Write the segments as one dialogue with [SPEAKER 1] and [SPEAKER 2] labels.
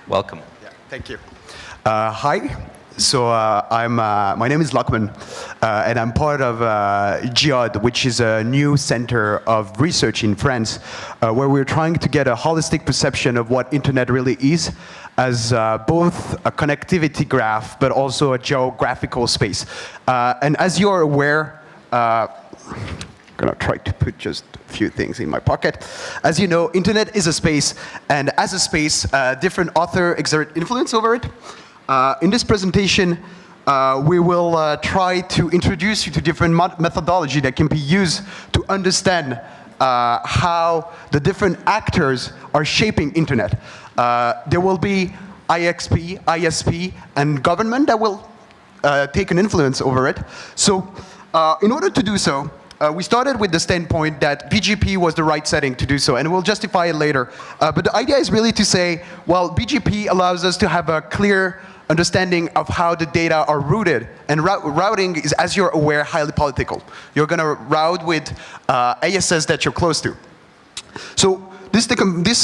[SPEAKER 1] Welcome.
[SPEAKER 2] Yeah, thank you. Hi. So my name is Lachman, and I'm part of GEOD, which is a new center of research in France, where we're trying to get a holistic perception of what internet really is, as both a connectivity graph, but also a geographical space. And as you're aware, I'm gonna try to put just a few things in my pocket. As you know, internet is a space, and as a space, different authors exert influence over it. In this presentation, we will try to introduce you to different methodology that can be used to understand how the different actors are shaping internet. There will be IXP, ISP, and government that will take an influence over it. So in order to do so, we started with the standpoint that BGP was the right setting to do so, and we'll justify it later. But the idea is really to say, well, BGP allows us to have a clear understanding of how the data are routed. And routing is, as you're aware, highly political. You're going to route with ASS that you're close to. So this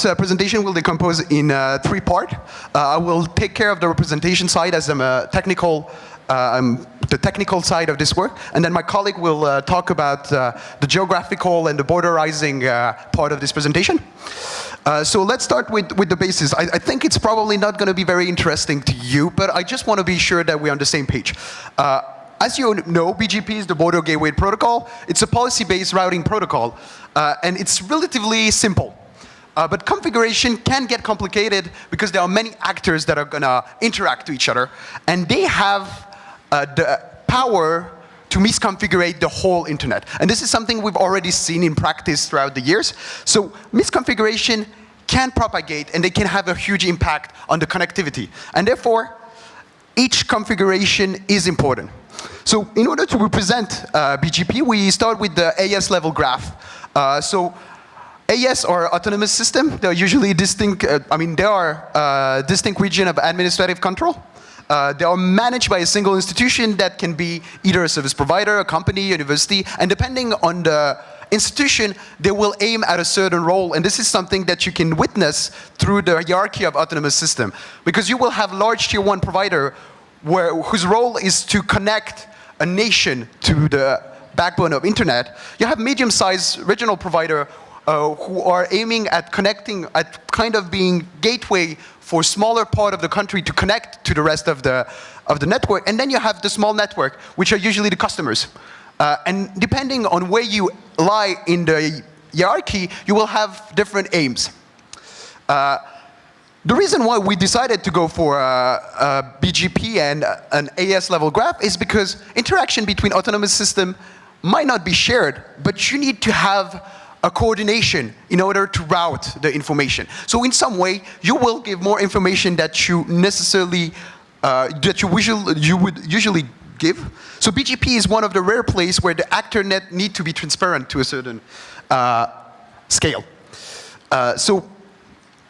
[SPEAKER 2] presentation will decompose in 3 parts. I will take care of the representation side as I'm a technical, the technical side of this work, and then my colleague will talk about the geographical and the borderizing part of this presentation. So let's start with the basis. I think it's probably not going to be very interesting to you, but I just want to be sure that we're on the same page. As you know, BGP is the Border Gateway Protocol. It's a policy-based routing protocol, and it's relatively simple. But configuration can get complicated because there are many actors that are going to interact with each other, and they have the power to misconfigure the whole internet. And this is something we've already seen in practice throughout the years. So misconfiguration can propagate, and they can have a huge impact on the connectivity. And therefore, each configuration is important. So in order to represent BGP, we start with the AS level graph. So AS or autonomous system, they're usually distinct, there are distinct region of administrative control. They are managed by a single institution that can be either a service provider, a company, university, and depending on the institution, they will aim at a certain role, and this is something that you can witness through the hierarchy of autonomous system. Because you will have large tier 1 provider whose role is to connect a nation to the backbone of internet. You have medium-sized regional provider who are aiming at connecting, at kind of being gateway for smaller part of the country to connect to the rest of the network. And then you have the small network, which are usually the customers. And depending on where you lie in the hierarchy, you will have different aims. The reason why we decided to go for BGP and an AS level graph is because interaction between autonomous system might not be shared, but you need to have a coordination in order to route the information. So in some way, you will give more information that you necessarily, you would usually give. So BGP is one of the rare places where the actor net need to be transparent to a certain scale. So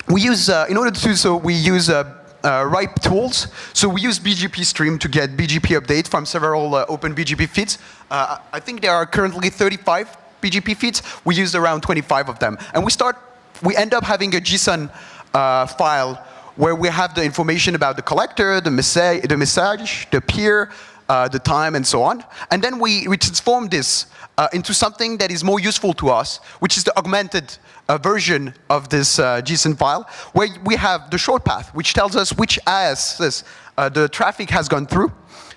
[SPEAKER 2] we use, in order to do so, we use RIPE tools. So we use BGP stream to get BGP update from several open BGP feeds. I think there are currently 35 BGP feeds. We use around 25 of them. And we end up having a JSON file where we have the information about the collector, the message, the peer, the time, and so on. And then we transform this into something that is more useful to us, which is the augmented version of this JSON file, where we have the short path, which tells us which ISS the traffic has gone through.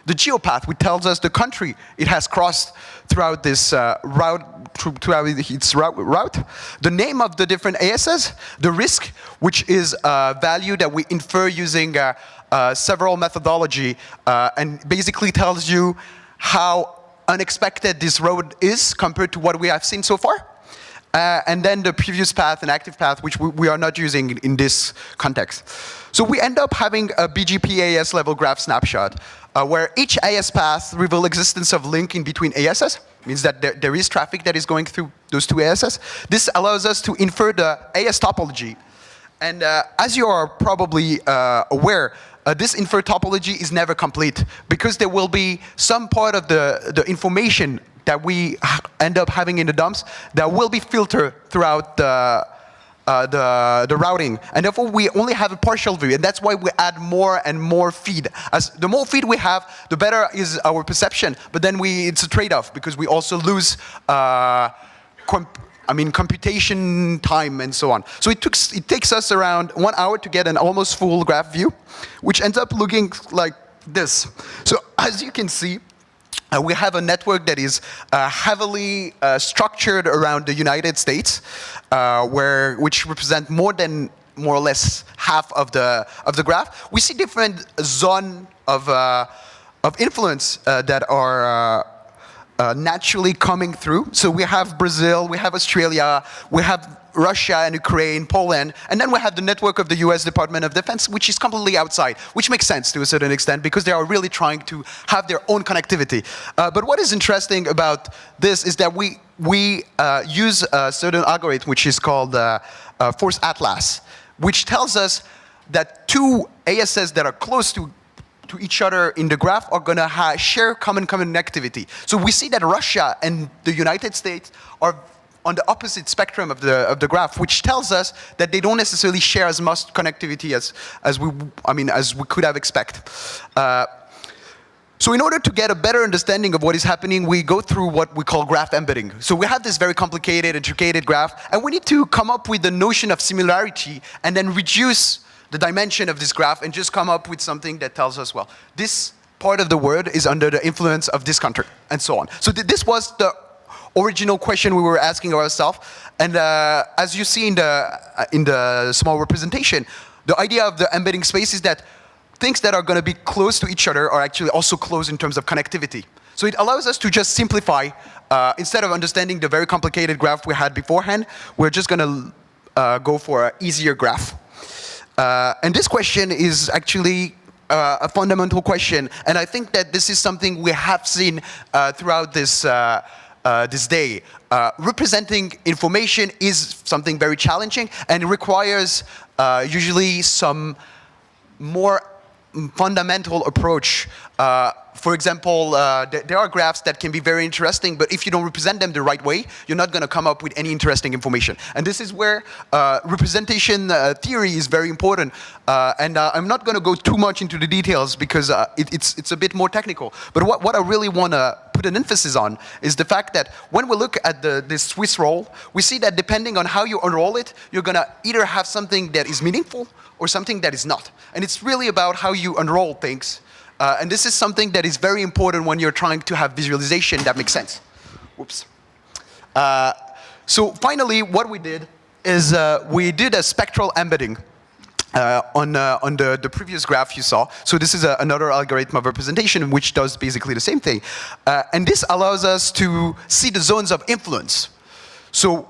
[SPEAKER 2] The geopath, which tells us the country it has crossed throughout this throughout its route. The name of the different ASs, the risk, which is a value that we infer using several methodology, and basically tells you how unexpected this road is compared to what we have seen so far. And then the previous path and active path, which we are not using in this context. So we end up having a BGP AS level graph snapshot, where each AS path reveals existence of link in between ASs. Means that there is traffic that is going through those two ASs. This allows us to infer the AS topology. And as you are probably aware, this infer topology is never complete, because there will be some part of the information that we end up having in the dumps that will be filtered throughout the the routing, and therefore we only have a partial view, and that's why we add more and more feed. As the more feed we have, the better is our perception, but then it's a trade-off, because we also lose computation time and so on. So it takes us around 1 hour to get an almost full graph view, which ends up looking like this. So as you can see, we have a network that is heavily structured around the United States, which represent more or less half of the graph. We see different zones of influence that are naturally coming through. So we have Brazil, we have Australia, we have Russia and Ukraine, Poland, and then we have the network of the US Department of Defense, which is completely outside, which makes sense to a certain extent, because they are really trying to have their own connectivity. But what is interesting about this is that we use a certain algorithm, which is called Force Atlas, which tells us that two ASS that are close to each other in the graph are going to share common connectivity. So we see that Russia and the United States are on the opposite spectrum of the graph, which tells us that they don't necessarily share as much connectivity as we could have expected. So in order to get a better understanding of what is happening, we go through what we call graph embedding. So we have this very complicated, intricate graph, and we need to come up with the notion of similarity and then reduce the dimension of this graph and just come up with something that tells us, well, this part of the world is under the influence of this country, and so on. So this was the original question we were asking ourselves, and as you see in the small representation, the idea of the embedding space is that things that are going to be close to each other are actually also close in terms of connectivity. So it allows us to just simplify. Instead of understanding the very complicated graph we had beforehand, we're just going to go for an easier graph. And this question is actually a fundamental question, and I think that this is something we have seen throughout this day. Representing information is something very challenging, and requires usually some more fundamental approach. For example, there are graphs that can be very interesting, but if you don't represent them the right way, you're not going to come up with any interesting information. And this is where representation theory is very important. And I'm not going to go too much into the details, because it's a bit more technical. But what I really want to put an emphasis on is the fact that when we look at this Swiss roll, we see that depending on how you unroll it, you're going to either have something that is meaningful or something that is not. And it's really about how you unroll things. And this is something that is very important when you're trying to have visualization that makes sense. Whoops. So finally, what we did is we did a spectral embedding on the previous graph you saw. So this is another algorithm of representation which does basically the same thing. And this allows us to see the zones of influence. So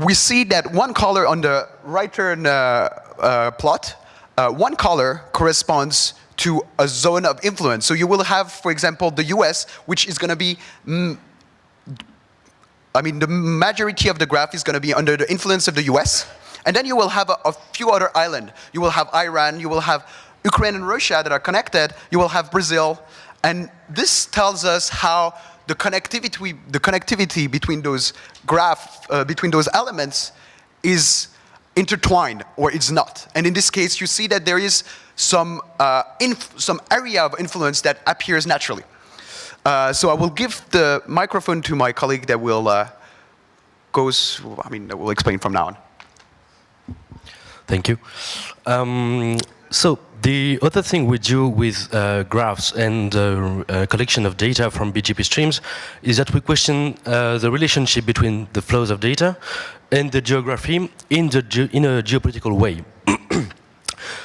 [SPEAKER 2] we see that one color on the right-hand plot, one color corresponds to a zone of influence. So you will have, for example, the US, which is going to be, the majority of the graph is going to be under the influence of the US. And then you will have a few other islands. You will have Iran, you will have Ukraine and Russia that are connected, you will have Brazil. And this tells us how the connectivity between those between those elements is intertwined, or it's not. And in this case, you see that there is some area of influence that appears naturally. So I will give the microphone to my colleague that will that will explain from now on.
[SPEAKER 1] Thank you. So the other thing we do with graphs and collection of data from BGP streams is that we question the relationship between the flows of data and the geography in a geopolitical way.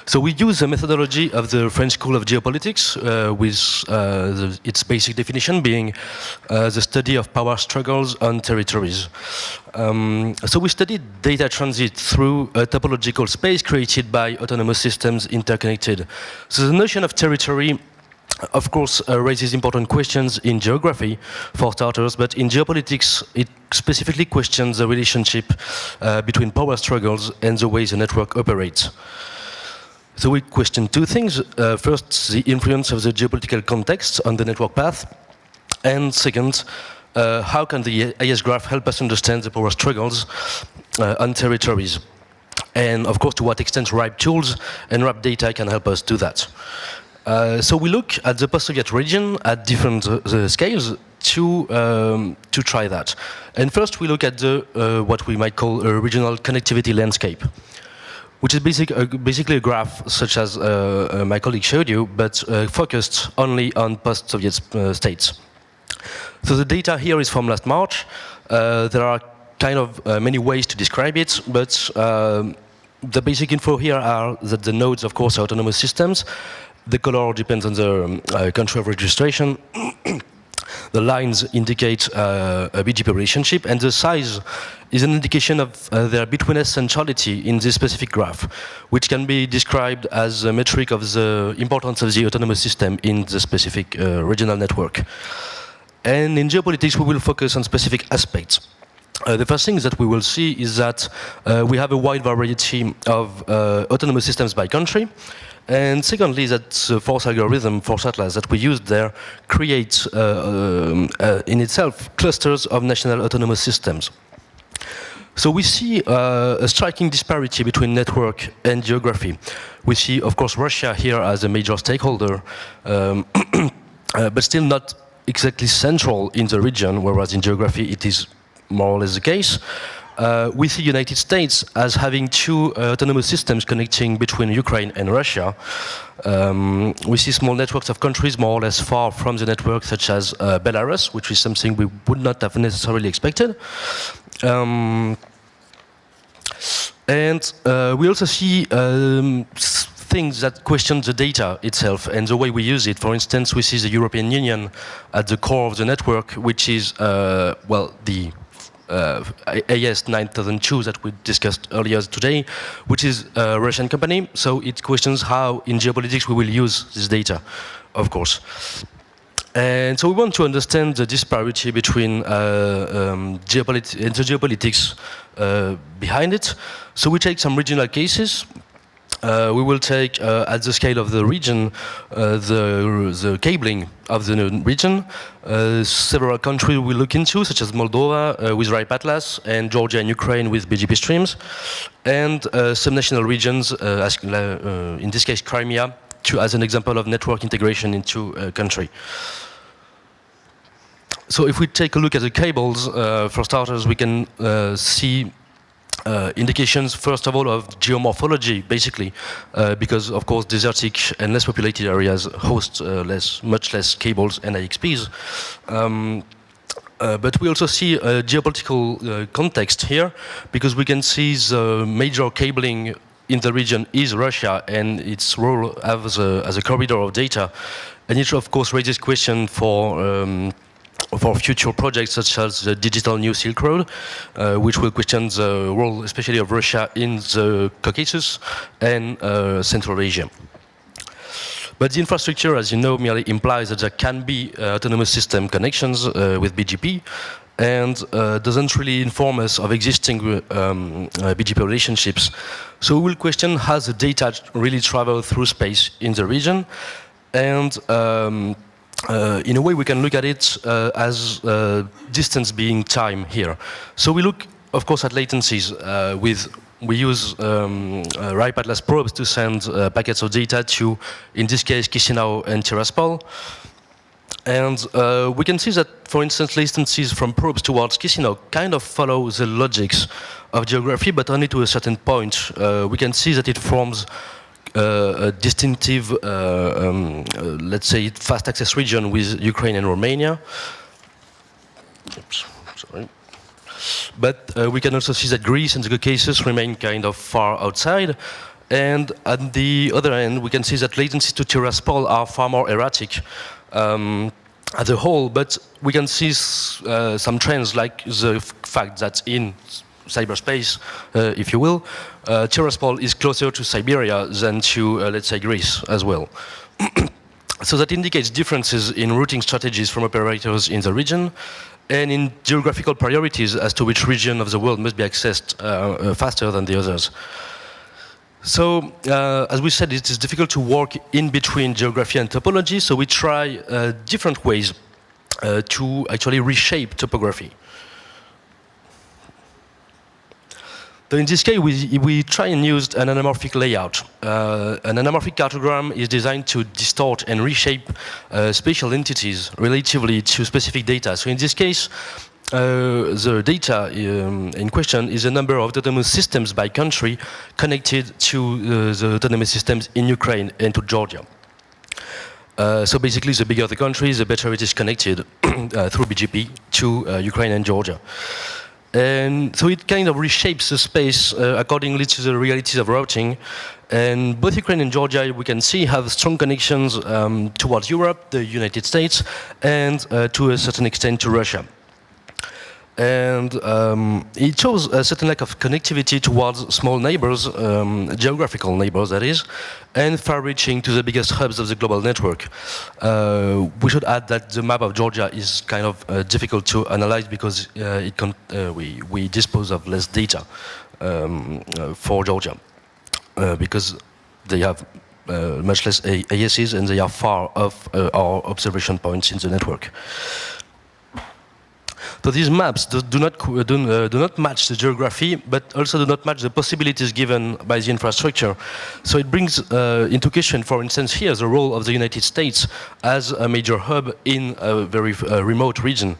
[SPEAKER 1] So we use the methodology of the French School of Geopolitics, with its basic definition being the study of power struggles on territories. So we studied data transit through a topological space created by autonomous systems interconnected. So the notion of territory, of course, raises important questions in geography, for starters, but in geopolitics, it specifically questions the relationship between power struggles and the way the network operates. So we question two things. First, the influence of the geopolitical context on the network path. And second, how can the IS graph help us understand the power struggles on territories? and of course to what extent RIPE tools and RIPE data can help us do that. So we look at the post-Soviet region at different scales to try that. And first we look at the what we might call a regional connectivity landscape, which is basically a graph such as my colleague showed you, but focused only on post-Soviet states. So the data here is from last March. There are kind of many ways to describe it, but the basic info here are that the nodes, of course, are autonomous systems. The color depends on the country of registration. The lines indicate a BGP relationship, and the size is an indication of their betweenness centrality in this specific graph, which can be described as a metric of the importance of the autonomous system in the specific regional network. And in geopolitics, we will focus on specific aspects. The first thing that we will see is that we have a wide variety of autonomous systems by country. And secondly, that the force algorithm, force atlas that we used there creates in itself clusters of national autonomous systems. So we see a striking disparity between network and geography. We see, of course, Russia here as a major stakeholder, but still not exactly central in the region, whereas in geography it is more or less the case. We see United States as having two autonomous systems connecting between Ukraine and Russia. We see small networks of countries more or less far from the network, such as Belarus, which is something we would not have necessarily expected. And we also see things that question the data itself and the way we use it. For instance, we see the European Union at the core of the network, which is, well, the AS 9002 that we discussed earlier today, which is a Russian company. So it questions how, in geopolitics, we will use this data, of course. And so we want to understand the disparity between geopolitics behind it. So we take some regional cases. We will take, at the scale of the region, the cabling of the region. Several countries we look into, such as Moldova with RIPE Atlas, and Georgia and Ukraine with BGP streams, and some national regions, in this case Crimea, as an example of network integration into a country. So if we take a look at the cables, for starters, we can see indications, first of all, of geomorphology, basically, because, of course, desertic and less populated areas host much less cables and IXPs. But we also see a geopolitical context here, because we can see the major cabling in the region is Russia and its role as a corridor of data. And it, of course, raises question for future projects such as the Digital New Silk Road, which will question the role especially of Russia in the Caucasus and Central Asia. But the infrastructure, as you know, merely implies that there can be autonomous system connections with BGP, and doesn't really inform us of existing BGP relationships. So we will question, has the data really traveled through space in the region? And in a way, we can look at it as distance being time here. So we look, of course, at latencies. We use RIPE Atlas probes to send packets of data to, in this case, Chisinau and Tiraspol. And we can see that, for instance, latencies from probes towards Chisinau kind of follow the logics of geography, but only to a certain point. We can see that it forms a distinctive, let's say, fast access region with Ukraine and Romania. Oops, sorry. But we can also see that Greece and the Caucasus remain kind of far outside. And at the other end, we can see that latencies to Tiraspol are far more erratic as a whole. But we can see some trends, like the fact that in cyberspace, if you will, Tiraspol is closer to Siberia than to, let's say, Greece as well. So that indicates differences in routing strategies from operators in the region, and in geographical priorities as to which region of the world must be accessed faster than the others. So, as we said, it is difficult to work in between geography and topology, so we try different ways to actually reshape topography. So in this case, we try and use an anamorphic layout. An anamorphic cartogram is designed to distort and reshape spatial entities relatively to specific data. So in this case, the data in question is a number of autonomous systems by country connected to the autonomous systems in Ukraine and to Georgia. So basically, the bigger the country, the better it is connected through BGP to Ukraine and Georgia. And so it kind of reshapes the space accordingly to the realities of routing. And both Ukraine and Georgia, we can see, have strong connections towards Europe, the United States, and to a certain extent to Russia. And it shows a certain lack of connectivity towards small neighbors, geographical neighbors that is, and far-reaching to the biggest hubs of the global network. We should add that the map of Georgia is kind of difficult to analyze because we dispose of less data for Georgia because they have much less ASCs and they are far off our observation points in the network. So these maps do not match the geography, but also do not match the possibilities given by the infrastructure. So it brings into question, for instance, here the role of the United States as a major hub in a very remote region.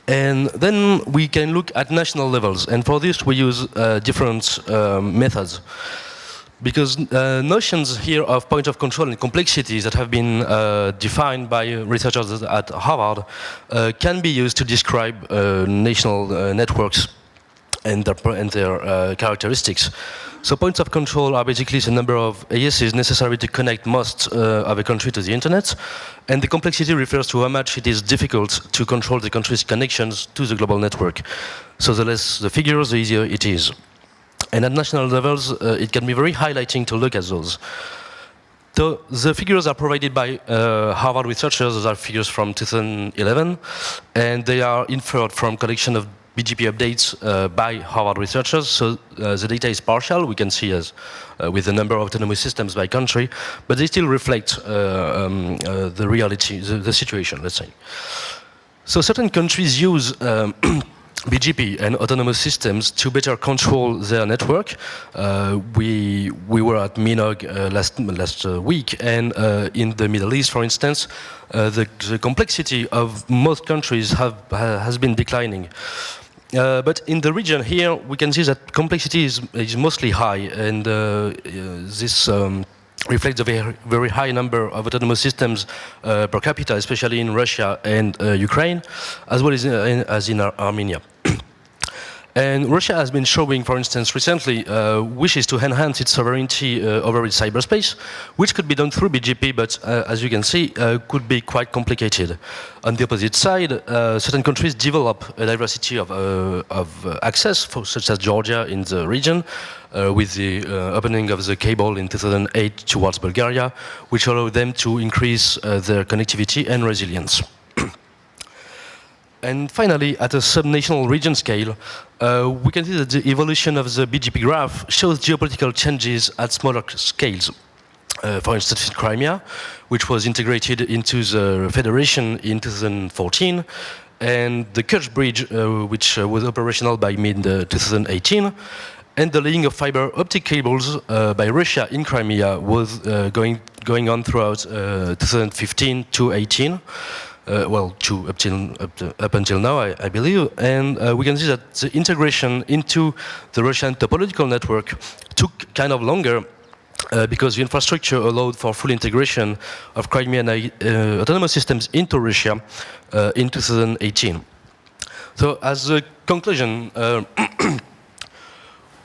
[SPEAKER 1] And then we can look at national levels, and for this we use different methods. Because notions here of point of control and complexities that have been defined by researchers at Harvard can be used to describe national networks and their characteristics. So points of control are basically the number of ASCs necessary to connect most of a country to the internet, and the complexity refers to how much it is difficult to control the country's connections to the global network. So the less the figures, the easier it is. And at national levels, it can be very highlighting to look at those. So the figures are provided by Harvard researchers. Those are figures from 2011, and they are inferred from collection of BGP updates by Harvard researchers. So the data is partial. We can see as with the number of autonomous systems by country, but they still reflect the reality, the situation, let's say. So certain countries use BGP and autonomous systems to better control their network. We were at Minog last week, and in the Middle East, for instance, the complexity of most countries has been declining. But in the region here, we can see that complexity is mostly high, and this reflects a very high number of autonomous systems per capita, especially in Russia and Ukraine, as well as in Armenia. And Russia has been showing, for instance, recently, wishes to enhance its sovereignty over its cyberspace, which could be done through BGP, but as you can see, could be quite complicated. On the opposite side, certain countries develop a diversity of access, such as Georgia in the region, with the opening of the cable in 2008 towards Bulgaria, which allowed them to increase their connectivity and resilience. And finally, at a subnational region scale, we can see that the evolution of the BGP graph shows geopolitical changes at smaller scales. For instance, in Crimea, which was integrated into the federation in 2014, and the Kerch Bridge, which was operational by mid-2018, and the laying of fiber optic cables by Russia in Crimea was going on throughout 2015 to 18. Well, up until now, I believe, and we can see that the integration into the Russian topological network took kind of longer because the infrastructure allowed for full integration of Crimean autonomous systems into Russia in 2018. So as a conclusion,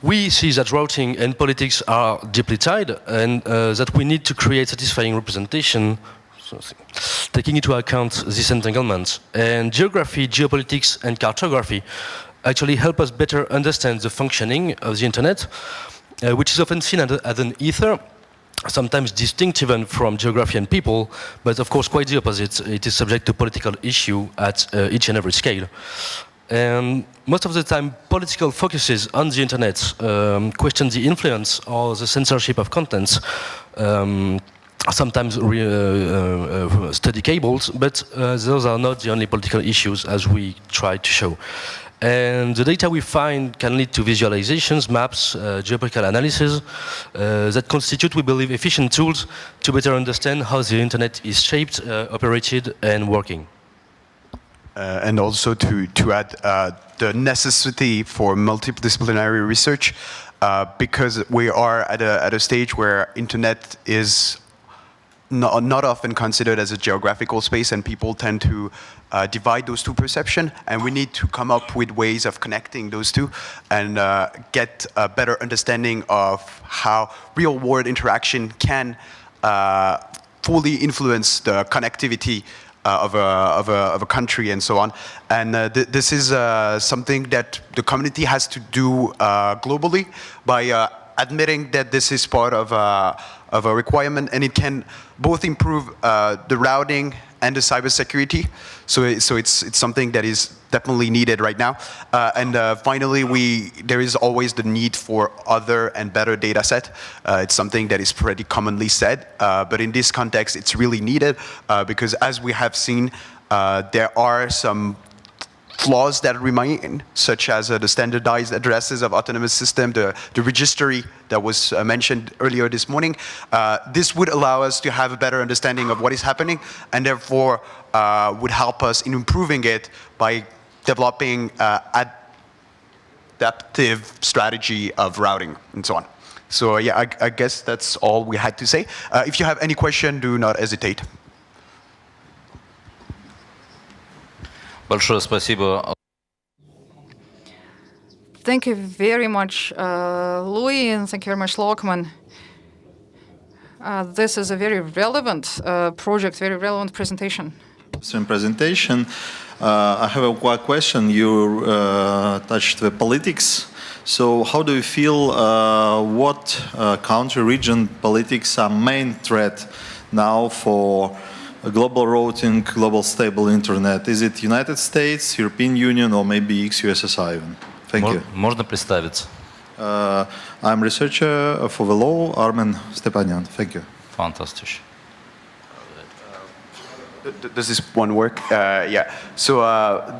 [SPEAKER 1] we see that routing and politics are deeply tied, and that we need to create satisfying representation taking into account this entanglement. And geography, geopolitics, and cartography actually help us better understand the functioning of the internet, which is often seen as an ether, sometimes distinct even from geography and people, but of course quite the opposite. It is subject to political issue at each and every scale. And most of the time, political focuses on the internet question the influence or the censorship of contents. Sometimes study cables, but those are not the only political issues, as we try to show. And the data we find can lead to visualizations, maps, geopolitical analysis that constitute, we believe, efficient tools to better understand how the internet is shaped, operated, and working.
[SPEAKER 2] And also to add the necessity for multidisciplinary research, because we are at a stage where internet is not often considered as a geographical space, and people tend to divide those two perceptions, and we need to come up with ways of connecting those two and get a better understanding of how real-world interaction can fully influence the connectivity of a country and so on. And this is something that the community has to do globally by admitting that this is part of a requirement, and it can both improve the routing and the cybersecurity. So it's something that is definitely needed right now. And finally, there is always the need for other and better data set. It's something that is pretty commonly said, but in this context, it's really needed because as we have seen, there are some flaws that remain, such as the standardized addresses of autonomous system, the registry that was mentioned earlier this morning. This would allow us to have a better understanding of what is happening, and therefore would help us in improving it by developing adaptive strategy of routing and so on. So yeah, I guess that's all we had to say. If you have any question, do not hesitate.
[SPEAKER 3] Большое спасибо.
[SPEAKER 4] Thank you very much, Louis, and thank you very much, Lokman. This is a very relevant project, very relevant presentation.
[SPEAKER 5] Same presentation. I have a question. You touched the politics. So how do you feel what country, region politics are main threat now for global routing, global stable internet? Is it United States, European Union, or maybe ex-USSR even? Thank you.
[SPEAKER 3] Можно представиться?
[SPEAKER 5] I'm researcher for the law, Armen Stepanyan. Thank you.
[SPEAKER 3] Fantastisch.
[SPEAKER 2] Does this one work? Yeah. So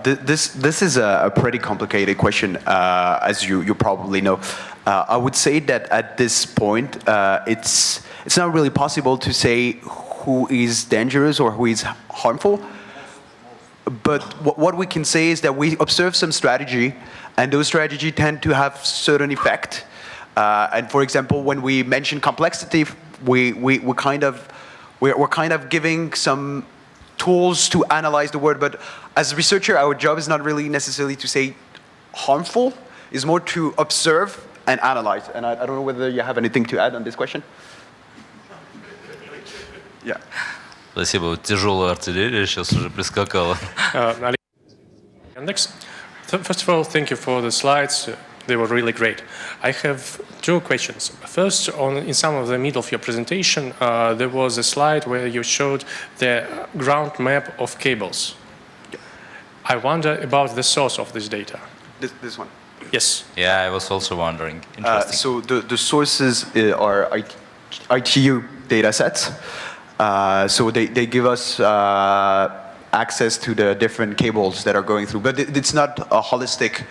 [SPEAKER 2] this is a pretty complicated question, as you probably know. I would say that at this point, it's not really possible to say who is dangerous or who is harmful. But what we can say is that we observe some strategy, and those strategies tend to have certain effect. And for example, when we mention complexity, we're kind of giving some tools to analyze the word. But as a researcher, our job is not really necessarily to say harmful. It's more to observe and analyze. And I don't know whether you have anything to add on this question. Yeah.
[SPEAKER 3] Спасибо. Тяжелая артиллерия сейчас уже прискакала.
[SPEAKER 6] First of all, thank you for the slides. They were really great. I have two questions. First, in some of the middle of your presentation, there was a slide where you showed the ground map of cables. I wonder about the source of this data.
[SPEAKER 2] This one.
[SPEAKER 6] Yes.
[SPEAKER 3] Yeah, I was also wondering. Interesting.
[SPEAKER 2] So the sources are ITU data sets. So they give us access to the different cables that are going through, but it's not a holistic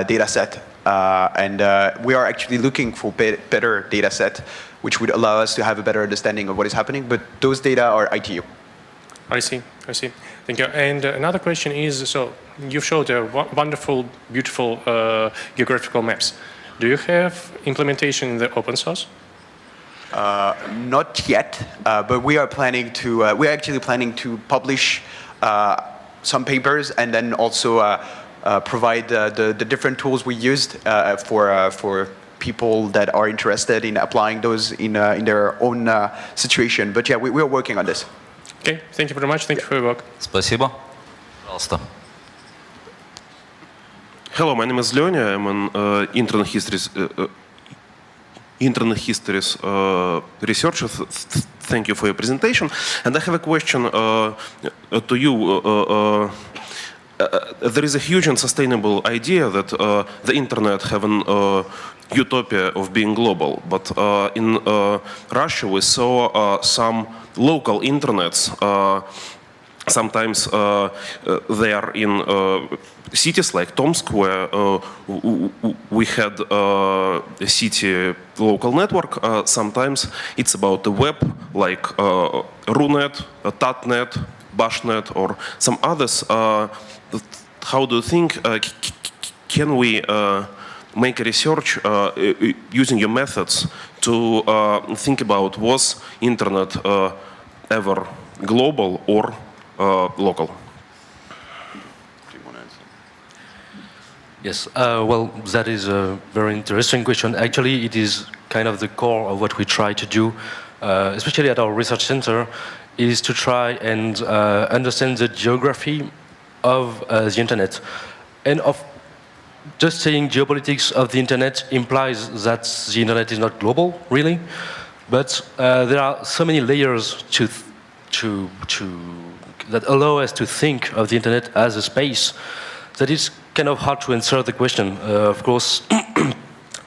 [SPEAKER 2] data set. And we are actually looking for better data set, which would allow us to have a better understanding of what is happening, but those data are ITU.
[SPEAKER 6] I see. Thank you. And another question is, so you showed a wonderful, beautiful geographical maps. Do you have implementation in the open source?
[SPEAKER 2] Not yet, but we are planning to. We're actually planning to publish some papers and then also provide the different tools we used for people that are interested in applying those in their own situation. But yeah, we are working on this.
[SPEAKER 6] Okay, thank you very much. Thank you for your work.
[SPEAKER 3] Спасибо. Пожалуйста.
[SPEAKER 7] Hello, my name is Lenya. I'm an Internet histories researcher. Thank you for your presentation. And I have a question to you. There is a huge and sustainable idea that the internet have an utopia of being global. But in Russia, we saw some local internets sometimes they are in cities like Tomsk, where we had a city local network. Sometimes it's about the web, like RuNet, TATNet, BashNet, or some others. How do you think can we make a research using your methods to think about was internet ever global or local?
[SPEAKER 1] Yes, well, that is a very interesting question. Actually, it is kind of the core of what we try to do, especially at our research center, is to try and understand the geography of the internet. And of just saying geopolitics of the internet implies that the internet is not global, really. But there are so many layers that allow us to think of the internet as a space that it's kind of hard to answer the question. Of course,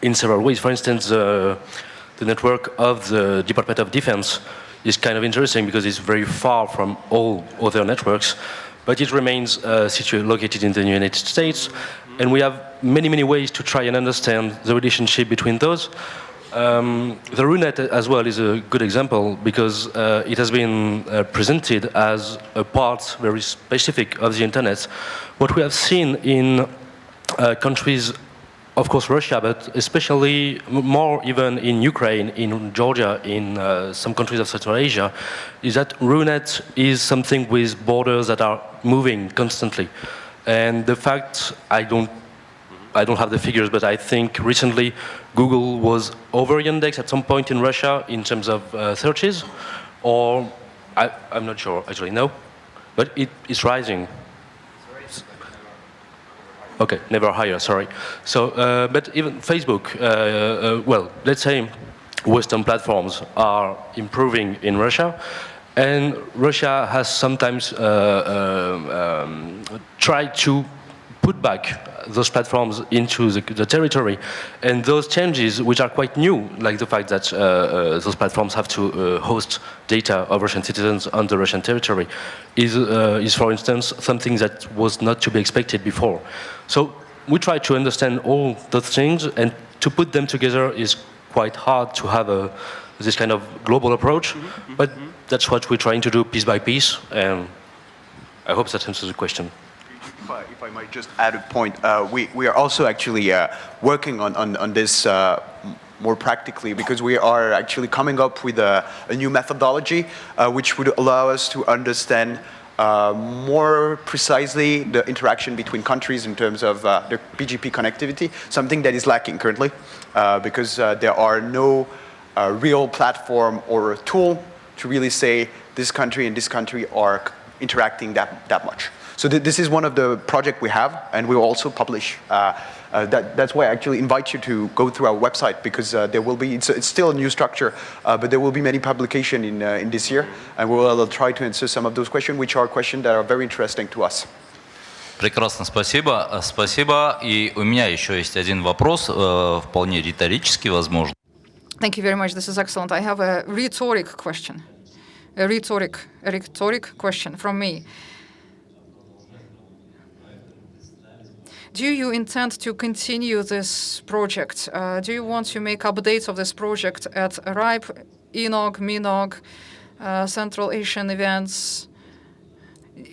[SPEAKER 1] in several ways. For instance, the network of the Department of Defense is kind of interesting because it's very far from all other networks, but it remains located in the United States, and we have many ways to try and understand the relationship between those. The RuNet as well is a good example because it has been presented as a part very specific of the internet. What we have seen in countries, of course Russia, but especially more even in Ukraine, in Georgia, in some countries of Central Asia, is that RuNet is something with borders that are moving constantly. And the fact, I don't have the figures, but I think recently Google was over-indexed at some point in Russia in terms of searches, or I'm not sure, actually, no, but it's rising. Okay, never higher, sorry. So, but even Facebook, well, let's say Western platforms are improving in Russia, and Russia has sometimes tried to put back those platforms into the territory. And those changes, which are quite new, like the fact that those platforms have to host data of Russian citizens on the Russian territory, is, for instance, something that was not to be expected before. So we try to understand all those things, and to put them together is quite hard to have this kind of global approach, but that's what we're trying to do piece by piece, and I hope that answers the question.
[SPEAKER 2] If I might just add a point, we are also actually working on this more practically, because we are actually coming up with a new methodology which would allow us to understand more precisely the interaction between countries in terms of the BGP connectivity, something that is lacking currently, because there are no real platform or tool to really say this country and this country are interacting that much. So this is one of the projects we have, and we will also publish. That's why I actually invite you to go through our website, because there will be, it's still a new structure, but there will be many publications in this year, and we will try to answer some of those questions, which are questions that are very interesting to us.
[SPEAKER 3] Прекрасно, спасибо. Спасибо. И у меня еще есть один вопрос, вполне риторический, возможно.
[SPEAKER 4] Thank you very much. This is excellent. I have a rhetoric question. A rhetoric question from me. Do you intend to continue this project? Do you want to make updates of this project at RIPE, ENOG, MINOG, Central Asian events?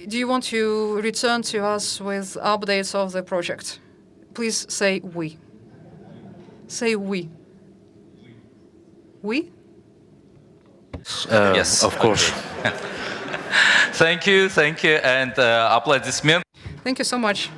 [SPEAKER 4] Do you want to return to us with updates of the project? Please say we. Say we. We?
[SPEAKER 3] Yes,
[SPEAKER 1] of course.
[SPEAKER 3] Thank you, and applaudissements.
[SPEAKER 4] Thank you so much.